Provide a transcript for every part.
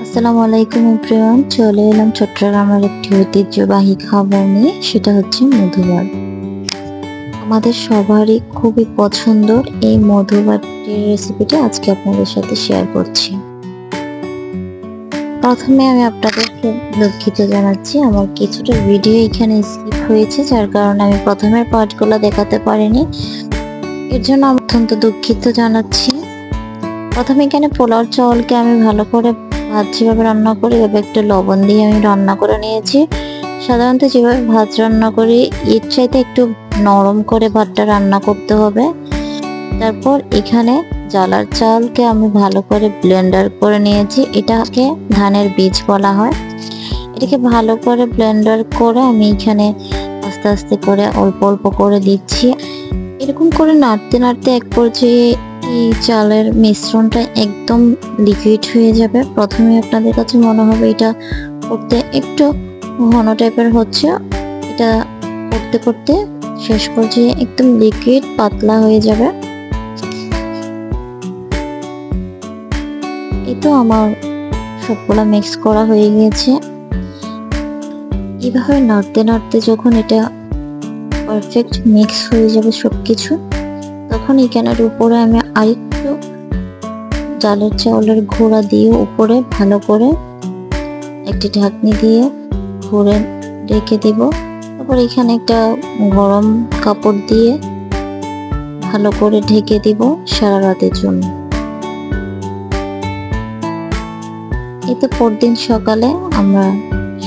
আসসালামু আলাইকুম এভরিওয়ান, চলে এলাম চট্টগ্রামের একটি ঐতিহ্যবাহী খাবার নিয়ে। সেটা হচ্ছে মধুবার। আমাদের সবারই খুবই পছন্দের এই মধুবারটির রেসিপিটা আজকে আপনাদের সাথে শেয়ার করছি। প্রথমে আমি আপনাদেরকে দুঃখিত জানাচ্ছি, আমার কিছুটা ভিডিও এখানে স্কিপ হয়েছে, যার কারণে আমি প্রথমের পার্টগুলো দেখাতে পারিনি। এর জন্য আমি অত্যন্ত দুঃখিত জানাচ্ছি। প্রথমে এখানে পোলাও চাউলকে আমি ভালো করে ভাত যেভাবে রান্না করি এভাবে একটু লবণ দিয়ে আমি রান্না করে নিয়েছি। সাধারণত যেভাবে ভাত রান্না করি এর চাইতে একটু নরম করে ভাতটা রান্না করতে হবে। তারপর এখানে জালার চালকে আমি ভালো করে ব্লেন্ডার করে নিয়েছি। এটাকে ধানের বীজ বলা হয়। এটাকে ভালো করে ব্লেন্ডার করে আমি এখানে আস্তে আস্তে করে অল্প অল্প করে দিচ্ছি। এরকম করে নাড়তে নাড়তে এক পর্যায়ে এই চালের মিশ্রণটা একদম লিকুইড হয়ে যাবে। প্রথমে আপনাদের কাছে মনে হবে এটা করতে একটু ঘন টাইপের হচ্ছে, এটা করতে করতে শেষ পর্যায়ে একদম লিকুইড পাতলা হয়ে যাবে। এই তো আমার সবগুলা মিক্স করা হয়ে গিয়েছে। এইভাবে নাড়তে নাড়তে যখন এটা পারফেক্ট মিক্স হয়ে যাবে সবকিছু, তখন এখানের উপরে আমি আরেকটু ডালের চাউলের গুঁড়া দিয়ে উপরে ভালো করে একটি ঢাকনি দিয়ে ঘুরে রেখে দিব। তারপর এখানে একটা গরম কাপড় দিয়ে ভালো করে ঢেকে দিব সারা রাতের জন্য। এতে পরদিন সকালে আমরা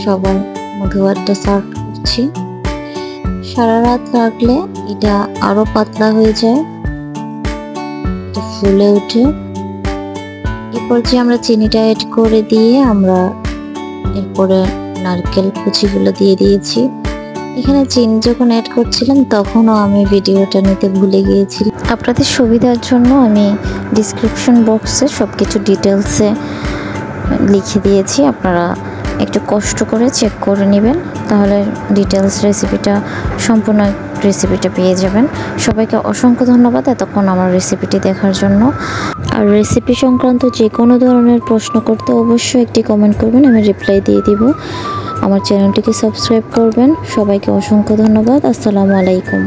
সবাই মধুবারটা সার্ভ করছি। সারা রাত রাখলে এটা আরো পাতলা হয়ে যায়, এটা ফুলে ওঠে। এরপর যে আমরা চিনিটা অ্যাড করে দিয়ে আমরা এরপরে নারকেল কুচিগুলো দিয়ে দিয়েছি। এখানে চিনি যখন অ্যাড করছিলাম তখনও আমি ভিডিওটা নিতে ভুলে গিয়েছিলাম। আপনাদের সুবিধার জন্য আমি ডিসক্রিপশন বক্সে সবকিছু ডিটেলসে লিখে দিয়েছি, আপনারা একটু কষ্ট করে চেক করে নেবেন, তাহলে ডিটেলস রেসিপিটা সম্পূর্ণ রেসিপিটা পেয়ে যাবেন। সবাইকে অসংখ্য ধন্যবাদ এতক্ষণ আমার রেসিপিটি দেখার জন্য। আর রেসিপি সংক্রান্ত যে কোনো ধরনের প্রশ্ন করতে অবশ্যই একটি কমেন্ট করবেন, আমি রিপ্লাই দিয়ে দিব। আমার চ্যানেলটিকে সাবস্ক্রাইব করবেন। সবাইকে অসংখ্য ধন্যবাদ। আসসালামু আলাইকুম।